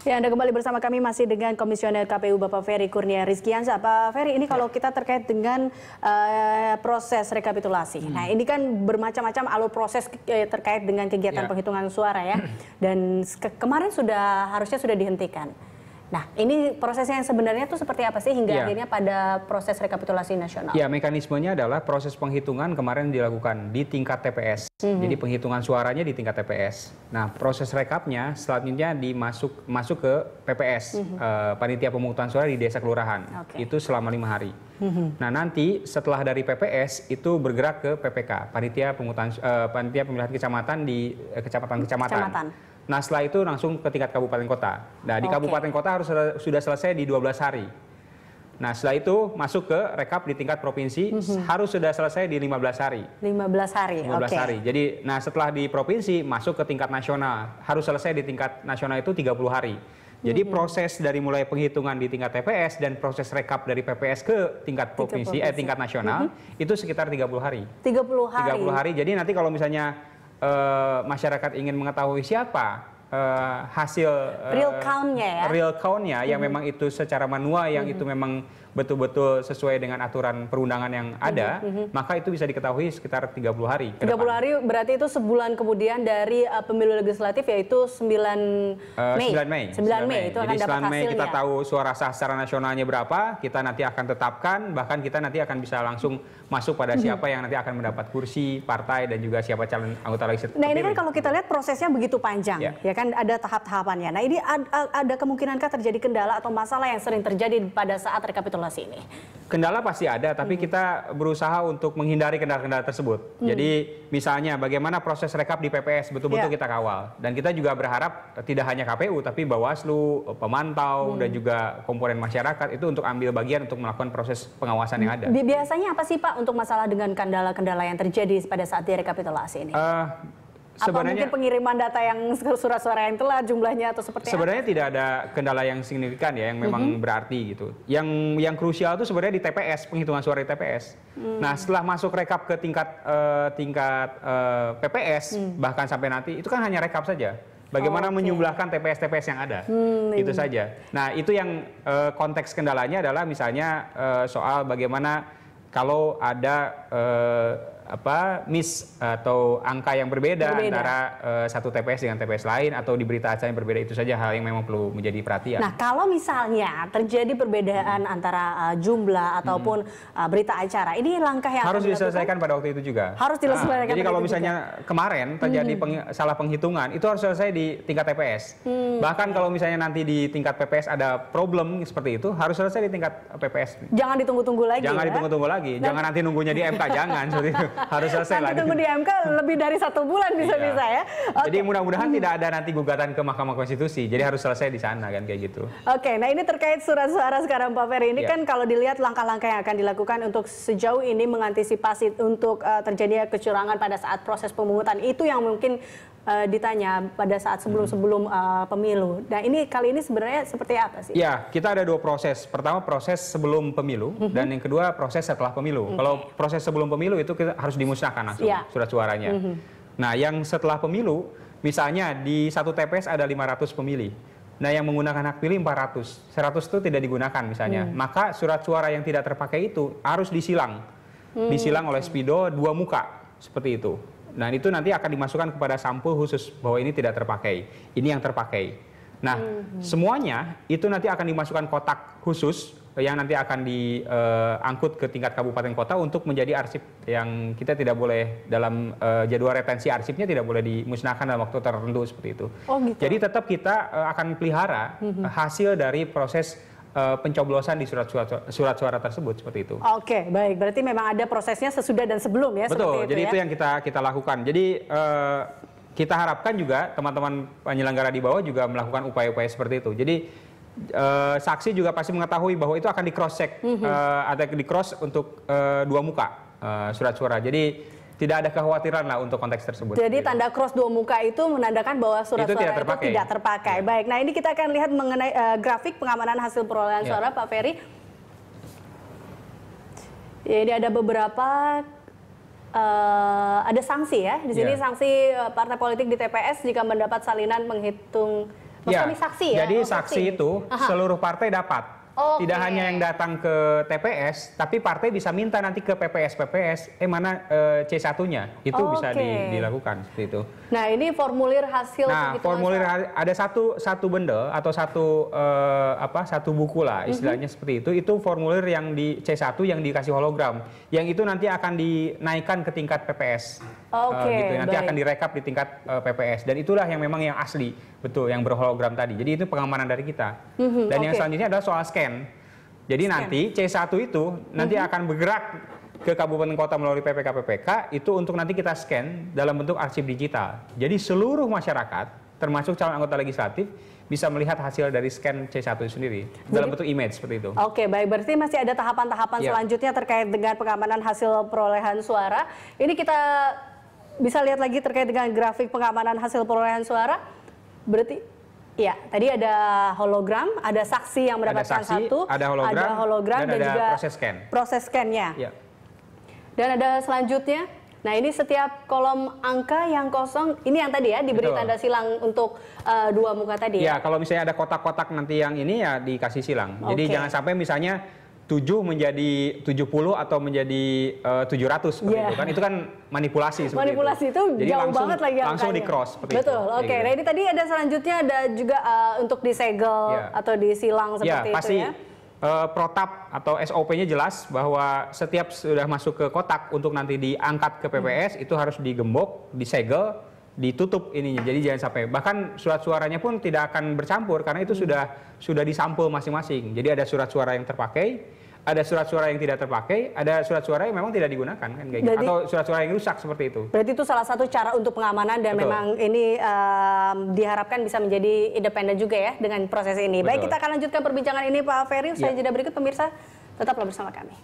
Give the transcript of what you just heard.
Ya, Anda kembali bersama kami masih dengan Komisioner KPU Bapak Ferry Kurnia Rizkiansyah. Pak Ferry, ini kalau kita terkait dengan proses rekapitulasi. Nah, ini kan bermacam-macam alur proses terkait dengan kegiatan penghitungan suara ya. Dan kemarin harusnya sudah dihentikan. Nah, ini prosesnya yang sebenarnya itu seperti apa sih hingga akhirnya pada proses rekapitulasi nasional? Ya, mekanismenya adalah proses penghitungan kemarin dilakukan di tingkat TPS. Jadi penghitungan suaranya di tingkat TPS. Nah, proses rekapnya selanjutnya masuk ke PPS, panitia pemungutan suara di desa kelurahan. Itu selama 5 hari. Nah, nanti setelah dari PPS itu bergerak ke PPK, panitia pemilihan kecamatan di kecamatan-kecamatan. Nah, setelah itu langsung ke tingkat kabupaten kota. Nah, di kabupaten kota harus sudah selesai di 12 hari. Nah, setelah itu masuk ke rekap di tingkat provinsi, harus sudah selesai di 15 hari. 15 hari, 15 hari. Jadi, nah setelah di provinsi masuk ke tingkat nasional, harus selesai di tingkat nasional itu 30 hari. Jadi proses dari mulai penghitungan di tingkat TPS dan proses rekap dari PPS ke tingkat provinsi, tingkat nasional, itu sekitar 30 hari. 30 hari. 30 hari. Jadi nanti kalau misalnya masyarakat ingin mengetahui siapa hasil real count-nya yang memang itu secara manual, yang itu memang betul-betul sesuai dengan aturan perundangan yang ada, maka itu bisa diketahui sekitar 30 hari. 30 hari berarti itu sebulan kemudian dari pemilu legislatif, yaitu 9 Mei. 9 Mei itu akan dapat hasilnya. Mei kita tahu suara sah secara nasionalnya berapa, kita nanti akan tetapkan, bahkan kita nanti akan bisa langsung masuk pada siapa yang nanti akan mendapat kursi partai dan juga siapa calon anggota legislatif. Nah, ini kan kalau kita lihat prosesnya begitu panjang, ya kan ada tahap-tahapannya. Nah, ini ada kemungkinankah terjadi kendala atau masalah yang sering terjadi pada saat rekapitulasi ini? Kendala pasti ada, tapi kita berusaha untuk menghindari kendala-kendala tersebut. Jadi misalnya bagaimana proses rekap di PPS betul-betul kita kawal. Dan kita juga berharap tidak hanya KPU, tapi Bawaslu, pemantau, dan juga komponen masyarakat itu untuk ambil bagian untuk melakukan proses pengawasan yang ada. Biasanya apa sih Pak untuk masalah dengan kendala-kendala yang terjadi pada saat rekapitulasi ini? Apa mungkin pengiriman data yang surat suara yang telat jumlahnya atau seperti sebenarnya tidak ada kendala yang signifikan ya, yang memang berarti gitu. Yang krusial itu sebenarnya di TPS, penghitungan suara di TPS. Nah, setelah masuk rekap ke tingkat PPS, bahkan sampai nanti itu kan hanya rekap saja. Bagaimana menyumlahkan TPS-TPS yang ada, itu saja. Nah, itu yang konteks kendalanya adalah misalnya soal bagaimana kalau ada miss atau angka yang berbeda. Antara satu TPS dengan TPS lain atau di berita acara yang berbeda, itu saja hal yang memang perlu menjadi perhatian. Nah, kalau misalnya terjadi perbedaan antara jumlah ataupun berita acara, ini langkah yang harus diselesaikan pada waktu itu juga. Harus diselesaikan. Jadi kalau misalnya kemarin terjadi salah penghitungan, itu harus selesai di tingkat TPS. Bahkan kalau misalnya nanti di tingkat PPS ada problem seperti itu, harus selesai di tingkat PPS. Jangan ditunggu-tunggu lagi. Jangan ditunggu-tunggu lagi. Jangan nanti nunggunya di MK, jangan seperti itu. Harus selesai lah. Nanti tunggu di MK lebih dari 1 bulan bisa-bisa ya. Jadi mudah-mudahan tidak ada nanti gugatan ke Mahkamah Konstitusi. Jadi harus selesai di sana kan, kayak gitu. Oke, nah ini terkait surat suara sekarang Pak Ferry. Ini kan kalau dilihat langkah-langkah yang akan dilakukan untuk sejauh ini mengantisipasi untuk terjadinya kecurangan pada saat proses pemungutan, itu yang mungkin ditanya pada saat sebelum pemilu. Nah, ini kali ini sebenarnya seperti apa sih? Ya, kita ada 2 proses. Pertama proses sebelum pemilu dan yang kedua proses setelah pemilu. Kalau proses sebelum pemilu itu kita harus dimusnahkan langsung surat suaranya. Nah, yang setelah pemilu, misalnya di satu TPS ada 500 pemilih. Nah, yang menggunakan hak pilih 400. 100 itu tidak digunakan misalnya. Maka surat suara yang tidak terpakai itu harus disilang. Disilang oleh Spido 2 muka, seperti itu. Nah, itu nanti akan dimasukkan kepada sampul khusus bahwa ini tidak terpakai, ini yang terpakai. Nah, semuanya itu nanti akan dimasukkan kotak khusus yang nanti akan diangkut ke tingkat kabupaten kota untuk menjadi arsip yang kita tidak boleh dalam jadwal retensi arsipnya tidak boleh dimusnahkan dalam waktu tertentu seperti itu. Jadi tetap kita akan pelihara hasil dari proses pencoblosan di surat suara tersebut, seperti itu. Oke, baik. Berarti memang ada prosesnya sesudah dan sebelum ya. Betul. Jadi itu yang kita lakukan. Jadi kita harapkan juga teman-teman penyelenggara di bawah juga melakukan upaya-upaya seperti itu. Jadi saksi juga pasti mengetahui bahwa itu akan di cross check, ada di cross untuk 2 muka surat suara. Jadi tidak ada kekhawatiran lah untuk konteks tersebut. Jadi tanda cross 2 muka itu menandakan bahwa surat suara itu tidak terpakai. Baik, nah ini kita akan lihat mengenai grafik pengamanan hasil perolehan suara Pak Ferry. Ya, ini ada beberapa ada sanksi ya. Di sini sanksi partai politik di TPS jika mendapat salinan Maksudnya ini saksi ya? Jadi saksi itu seluruh partai dapat. Tidak hanya yang datang ke TPS, tapi partai bisa minta nanti ke PPS, mana C1-nya, itu bisa dilakukan seperti itu. Nah ini formulir hasil. Nah formulir ada satu benda atau satu buku lah istilahnya seperti itu formulir yang di C1 yang dikasih hologram, yang itu nanti akan dinaikkan ke tingkat PPS. Gitu. Nanti akan direkap di tingkat PPS, dan itulah yang memang yang asli, betul, yang berhologram tadi. Jadi itu pengamanan dari kita. Dan yang selanjutnya adalah soal scan. Jadi nanti C1 itu nanti akan bergerak ke kabupaten kota melalui PPK itu untuk nanti kita scan dalam bentuk arsip digital. Jadi seluruh masyarakat, termasuk calon anggota legislatif, bisa melihat hasil dari scan C1 itu sendiri dalam bentuk image seperti itu. Oke, baik. Berarti masih ada tahapan-tahapan selanjutnya terkait dengan pengamanan hasil perolehan suara. Ini kita bisa lihat lagi terkait dengan grafik pengamanan hasil perolehan suara. Berarti ya, tadi ada hologram, ada saksi yang mendapatkan ada hologram dan juga proses scan. Proses scan-nya. Ya. Dan ada selanjutnya. Nah, ini setiap kolom angka yang kosong, ini yang tadi ya diberi tanda silang untuk dua muka tadi ya. Ya, kalau misalnya ada kotak-kotak nanti yang ini ya dikasih silang. Jadi jangan sampai misalnya 7 menjadi 70 atau menjadi 700 seperti itu kan. Itu kan manipulasi seperti manipulasi itu. Jadi jauh banget lagi angkanya. Langsung di-cross seperti itu. Betul. Oke. Nah, ini tadi ada selanjutnya ada juga untuk disegel atau disilang seperti itu pasti, ya. Protap atau SOP-nya jelas bahwa setiap sudah masuk ke kotak untuk nanti diangkat ke PPS itu harus digembok, disegel, ditutup ininya. Jadi jangan sampai, bahkan surat suaranya pun tidak akan bercampur karena itu sudah disampul masing-masing. Jadi ada surat suara yang terpakai, ada surat suara yang tidak terpakai, ada surat suara yang memang tidak digunakan kan kayak gitu. Atau surat suara yang rusak seperti itu. Berarti itu salah satu cara untuk pengamanan dan memang ini diharapkan bisa menjadi independen juga ya dengan proses ini. Baik, kita akan lanjutkan perbincangan ini Pak Ferry. Usai jeda berikut, pemirsa tetaplah bersama kami.